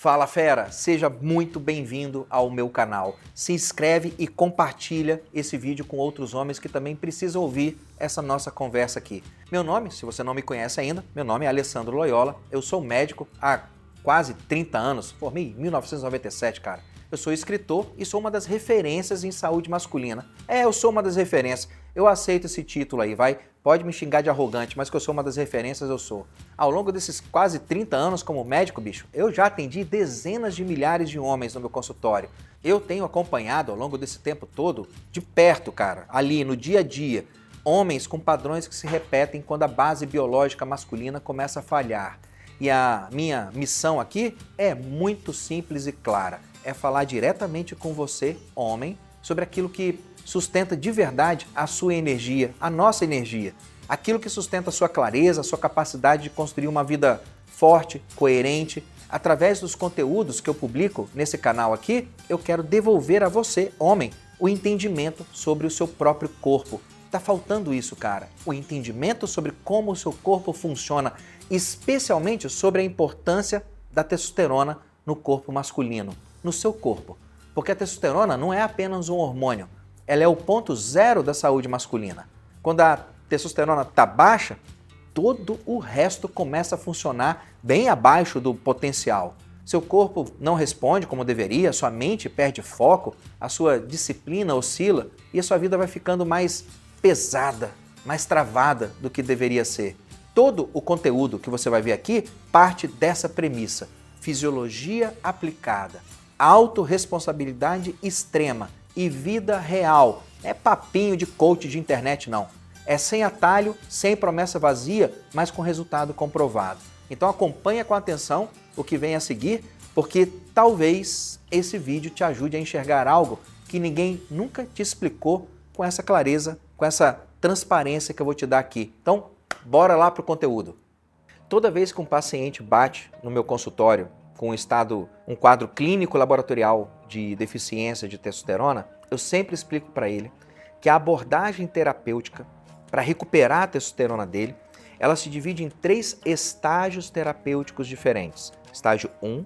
Fala fera, seja muito bem-vindo ao meu canal. Se inscreve e compartilha esse vídeo com outros homens que também precisam ouvir essa nossa conversa aqui. Meu nome, se você não me conhece ainda, meu nome é Alessandro Loyola, eu sou médico há quase 30 anos, formei em 1997, cara. Eu sou escritor e sou uma das referências em saúde masculina. Eu sou uma das referências. Eu aceito esse título aí, vai. Pode me xingar de arrogante, mas que eu sou uma das referências, eu sou. Ao longo desses quase 30 anos como médico, bicho, eu já atendi dezenas de milhares de homens no meu consultório. Eu tenho acompanhado ao longo desse tempo todo, de perto, cara, ali no dia a dia, homens com padrões que se repetem quando a base biológica masculina começa a falhar. E a minha missão aqui é muito simples e clara. É falar diretamente com você, homem, sobre aquilo que sustenta de verdade a sua energia, a nossa energia. Aquilo que sustenta a sua clareza, a sua capacidade de construir uma vida forte, coerente. Através dos conteúdos que eu publico nesse canal aqui, eu quero devolver a você, homem, o entendimento sobre o seu próprio corpo. Tá faltando isso, cara. O entendimento sobre como o seu corpo funciona, especialmente sobre a importância da testosterona no corpo masculino, no seu corpo. Porque a testosterona não é apenas um hormônio, ela é o ponto zero da saúde masculina. Quando a testosterona está baixa, todo o resto começa a funcionar bem abaixo do potencial. Seu corpo não responde como deveria, sua mente perde foco, a sua disciplina oscila e a sua vida vai ficando mais pesada, mais travada do que deveria ser. Todo o conteúdo que você vai ver aqui parte dessa premissa. Fisiologia aplicada, autorresponsabilidade extrema e vida real. É papinho de coach de internet, não. É sem atalho, sem promessa vazia, mas com resultado comprovado. Então acompanha com atenção o que vem a seguir, porque talvez esse vídeo te ajude a enxergar algo que ninguém nunca te explicou com essa clareza, com essa transparência que eu vou te dar aqui. Então, bora lá para o conteúdo. Toda vez que um paciente bate no meu consultório com um quadro clínico laboratorial de deficiência de testosterona, eu sempre explico para ele que a abordagem terapêutica para recuperar a testosterona dele, ela se divide em 3 estágios terapêuticos diferentes. Estágio 1,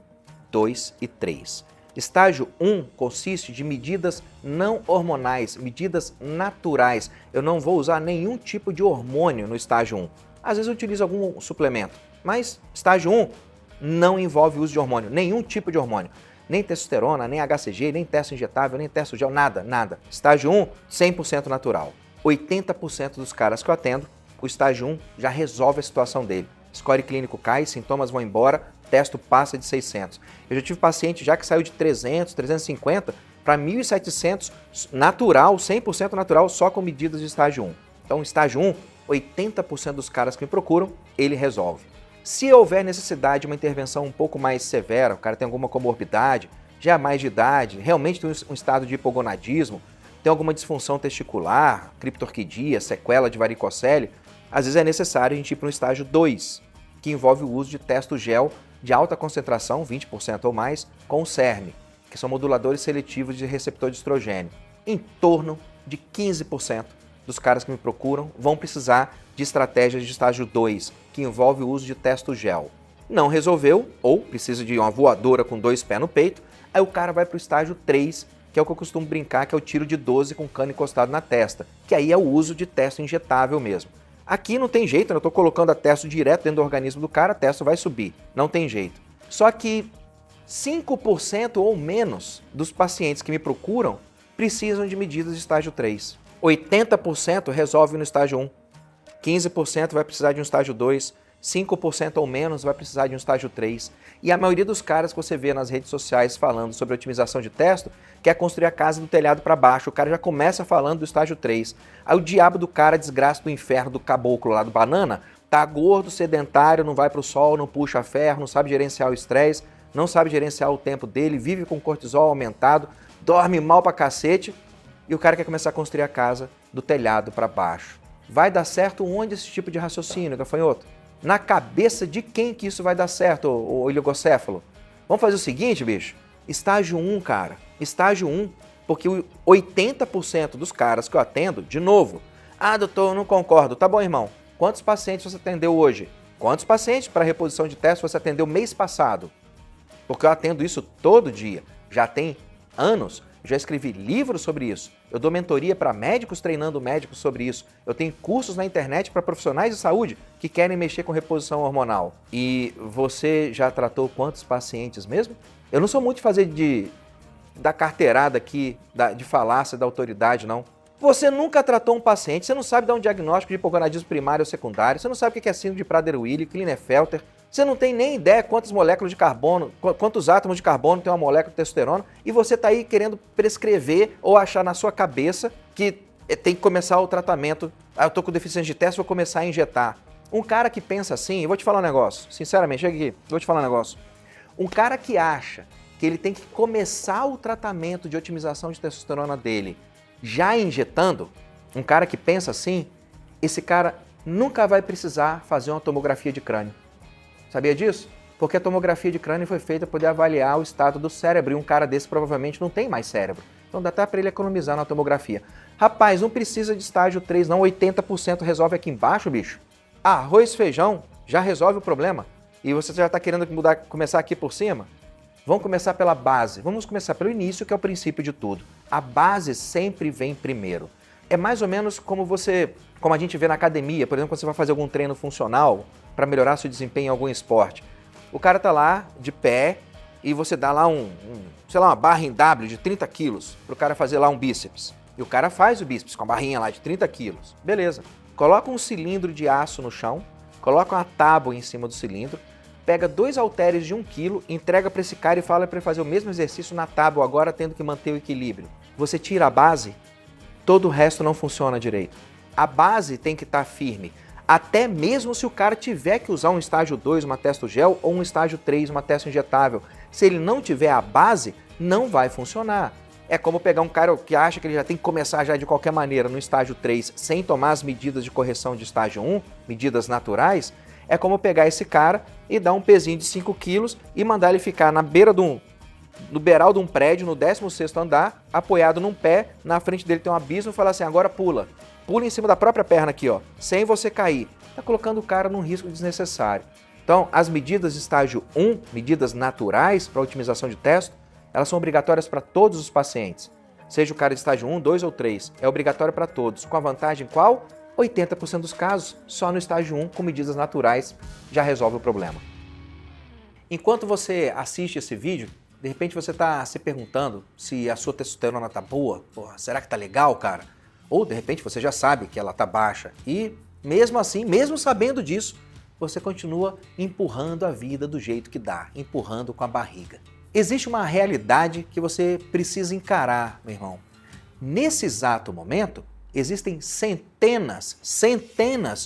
2 e 3. Estágio 1 consiste de medidas não hormonais, medidas naturais. Eu não vou usar nenhum tipo de hormônio no estágio 1. Às vezes eu utilizo algum suplemento, mas estágio 1 não envolve o uso de hormônio, nenhum tipo de hormônio. Nem testosterona, nem HCG, nem testo injetável, nem testo gel, nada. Estágio 1, 100% natural. 80% dos caras que eu atendo, o estágio 1 já resolve a situação dele. Score clínico cai, sintomas vão embora, testo passa de 600. Eu já tive paciente já que saiu de 300, 350 para 1.700 natural, 100% natural, só com medidas de estágio 1. Então, estágio 1, 80% dos caras que me procuram, ele resolve. Se houver necessidade de uma intervenção um pouco mais severa, o cara tem alguma comorbidade, já é mais de idade, realmente tem um estado de hipogonadismo, tem alguma disfunção testicular, criptorquidia, sequela de varicocele, às vezes é necessário a gente ir para um estágio 2, que envolve o uso de testo gel de alta concentração, 20% ou mais, com o CERM, que são moduladores seletivos de receptor de estrogênio. Em torno de 15% dos caras que me procuram vão precisar de estratégias de estágio 2, que envolve o uso de testo gel. Não resolveu, ou precisa de uma voadora com 2 pés no peito, aí o cara vai para o estágio 3, que é o que eu costumo brincar, que é o tiro de 12 com cano encostado na testa, que aí é o uso de testo injetável mesmo. Aqui não tem jeito, eu estou colocando a testo direto dentro do organismo do cara, a testo vai subir, não tem jeito. Só que 5% ou menos dos pacientes que me procuram precisam de medidas de estágio 3. 80% resolve no estágio 1, 15% vai precisar de um estágio 2, 5% ou menos vai precisar de um estágio 3. E a maioria dos caras que você vê nas redes sociais falando sobre otimização de testo quer construir a casa do telhado para baixo. O cara já começa falando do estágio 3. Aí o diabo do cara, desgraça do inferno do caboclo lá do banana, tá gordo, sedentário, não vai pro sol, não puxa ferro, não sabe gerenciar o estresse, não sabe gerenciar o tempo dele, vive com cortisol aumentado, dorme mal pra cacete e o cara quer começar a construir a casa do telhado para baixo. Vai dar certo onde esse tipo de raciocínio, gafanhoto? Na cabeça de quem que isso vai dar certo, ô oligocéfalo? Vamos fazer o seguinte, bicho? Estágio 1, cara. Estágio 1, porque 80% dos caras que eu atendo, de novo, doutor, eu não concordo. Tá bom, irmão. Quantos pacientes você atendeu hoje? Quantos pacientes para reposição de teste você atendeu mês passado? porque eu atendo isso todo dia, já tem anos, já escrevi livros sobre isso, eu dou mentoria para médicos treinando médicos sobre isso, eu tenho cursos na internet para profissionais de saúde que querem mexer com reposição hormonal. E você já tratou quantos pacientes mesmo? Eu não sou muito de fazer da carteirada aqui, de falácia da autoridade, não. Você nunca tratou um paciente, você não sabe dar um diagnóstico de hipogonadismo primário ou secundário, você não sabe o que é síndrome de Prader-Willi, Klinefelter, você não tem nem ideia quantas moléculas de carbono, quantos átomos de carbono tem uma molécula de testosterona, e você está aí querendo prescrever ou achar na sua cabeça que tem que começar o tratamento. Eu estou com deficiência de teste, vou começar a injetar. Um cara que pensa assim, eu vou te falar um negócio, sinceramente, chega aqui, vou te falar um negócio. Um cara que acha que ele tem que começar o tratamento de otimização de testosterona dele já injetando, um cara que pensa assim, esse cara nunca vai precisar fazer uma tomografia de crânio. Sabia disso? Porque a tomografia de crânio foi feita para poder avaliar o estado do cérebro e um cara desse provavelmente não tem mais cérebro. Então dá até para ele economizar na tomografia. Rapaz, não precisa de estágio 3 não, 80% resolve aqui embaixo, bicho. Arroz e feijão já resolve o problema. E você já está querendo começar aqui por cima? Vamos começar pela base, vamos começar pelo início, que é o princípio de tudo. A base sempre vem primeiro. É mais ou menos como a gente vê na academia, por exemplo, quando você vai fazer algum treino funcional para melhorar seu desempenho em algum esporte. O cara tá lá de pé e você dá lá uma barra em W de 30 quilos para o cara fazer lá um bíceps. E o cara faz o bíceps com a barrinha lá de 30 quilos. Beleza. Coloca um cilindro de aço no chão, coloca uma tábua em cima do cilindro, pega 2 halteres de 1 quilo, entrega para esse cara e fala para ele fazer o mesmo exercício na tábua, agora tendo que manter o equilíbrio. Você tira a base, todo o resto não funciona direito. A base tem que estar firme, até mesmo se o cara tiver que usar um estágio 2, uma testogel, ou um estágio 3, uma testo injetável. Se ele não tiver a base, não vai funcionar. É como pegar um cara que acha que ele já tem que começar já de qualquer maneira no estágio 3, sem tomar as medidas de correção de estágio 1, medidas naturais. É como pegar esse cara e dar um pezinho de 5 quilos e mandar ele ficar na beira no beiral de um prédio, no 16º andar, apoiado num pé, na frente dele tem um abismo e falar assim, agora pula. Pula em cima da própria perna aqui, ó, sem você cair. Está colocando o cara num risco desnecessário. Então, as medidas de estágio 1, medidas naturais para otimização de testo, elas são obrigatórias para todos os pacientes. Seja o cara de estágio 1, 2 ou 3, é obrigatório para todos. Com a vantagem qual? 80% dos casos, só no estágio 1, com medidas naturais, já resolve o problema. Enquanto você assiste esse vídeo, de repente você está se perguntando se a sua testosterona está boa, porra, será que está legal, cara? Ou de repente você já sabe que ela está baixa e mesmo assim, mesmo sabendo disso, você continua empurrando a vida do jeito que dá, empurrando com a barriga. Existe uma realidade que você precisa encarar, meu irmão. Nesse exato momento, existem centenas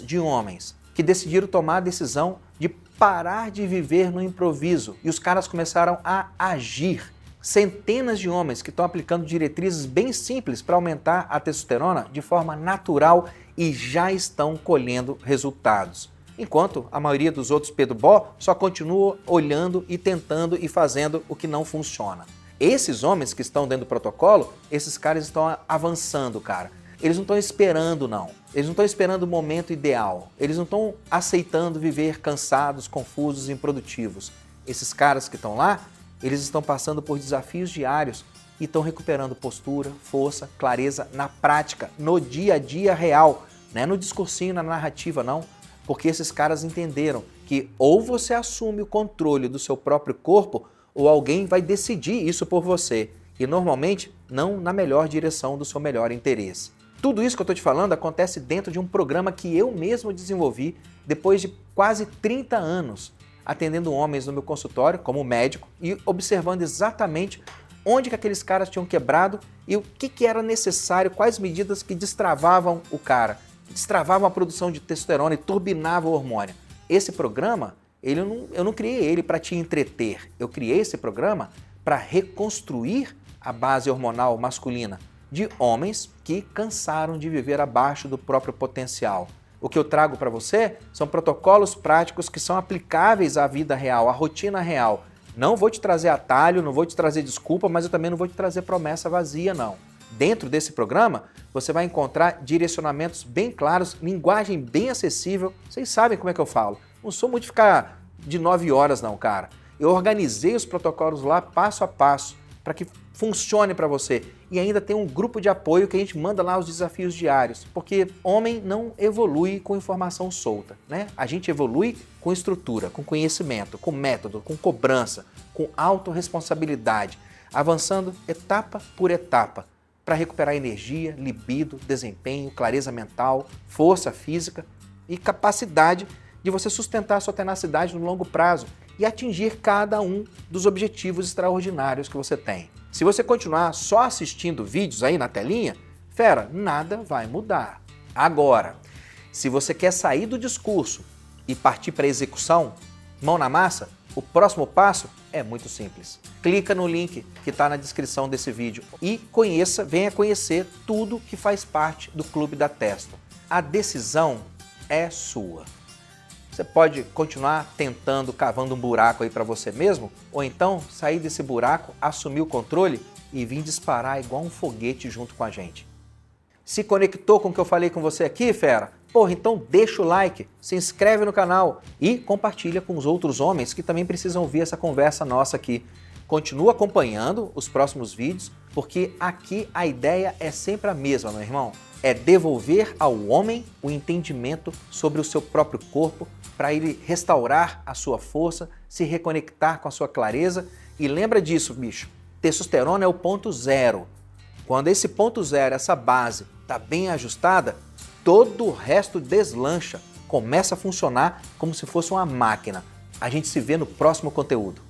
de homens que decidiram tomar a decisão de parar de viver no improviso e os caras começaram a agir. Centenas de homens que estão aplicando diretrizes bem simples para aumentar a testosterona de forma natural e já estão colhendo resultados. Enquanto a maioria dos outros Pedro Bó só continua olhando e tentando e fazendo o que não funciona. Esses homens que estão dentro do protocolo, esses caras estão avançando, cara. Eles não estão esperando, não. Eles não estão esperando o momento ideal. Eles não estão aceitando viver cansados, confusos e improdutivos. Esses caras que estão lá, eles estão passando por desafios diários e estão recuperando postura, força, clareza na prática, no dia a dia real. Não é no discursinho, na narrativa, não. Porque esses caras entenderam que ou você assume o controle do seu próprio corpo ou alguém vai decidir isso por você. E normalmente não na melhor direção do seu melhor interesse. Tudo isso que eu estou te falando acontece dentro de um programa que eu mesmo desenvolvi depois de quase 30 anos, atendendo homens no meu consultório como médico e observando exatamente onde que aqueles caras tinham quebrado e o que era necessário, quais medidas que destravavam o cara, destravavam a produção de testosterona e turbinavam o hormônio. Esse programa, eu não criei ele para te entreter, eu criei esse programa para reconstruir a base hormonal masculina de homens que cansaram de viver abaixo do próprio potencial. O que eu trago para você são protocolos práticos que são aplicáveis à vida real, à rotina real. Não vou te trazer atalho, não vou te trazer desculpa, mas eu também não vou te trazer promessa vazia, não. Dentro desse programa, você vai encontrar direcionamentos bem claros, linguagem bem acessível. Vocês sabem como é que eu falo. Não sou muito de ficar de 9 horas, não, cara. Eu organizei os protocolos lá passo a passo para que funcione para você. E ainda tem um grupo de apoio que a gente manda lá os desafios diários, porque homem não evolui com informação solta, né? A gente evolui com estrutura, com conhecimento, com método, com cobrança, com autorresponsabilidade, avançando etapa por etapa para recuperar energia, libido, desempenho, clareza mental, força física e capacidade de você sustentar a sua tenacidade no longo prazo e atingir cada um dos objetivos extraordinários que você tem. Se você continuar só assistindo vídeos aí na telinha, fera, nada vai mudar. Agora, se você quer sair do discurso e partir para a execução, mão na massa, o próximo passo é muito simples. Clica no link que está na descrição desse vídeo e venha conhecer tudo que faz parte do Clube da Testo. A decisão é sua. Você pode continuar tentando, cavando um buraco aí para você mesmo, ou então sair desse buraco, assumir o controle e vir disparar igual um foguete junto com a gente. Se conectou com o que eu falei com você aqui, fera? Porra, então deixa o like, se inscreve no canal e compartilha com os outros homens que também precisam ouvir essa conversa nossa aqui. Continua acompanhando os próximos vídeos, porque aqui a ideia é sempre a mesma, meu irmão. É devolver ao homem o entendimento sobre o seu próprio corpo para ele restaurar a sua força, se reconectar com a sua clareza. E lembra disso, bicho, testosterona é o ponto zero. Quando esse ponto zero, essa base, está bem ajustada, todo o resto deslancha, começa a funcionar como se fosse uma máquina. A gente se vê no próximo conteúdo.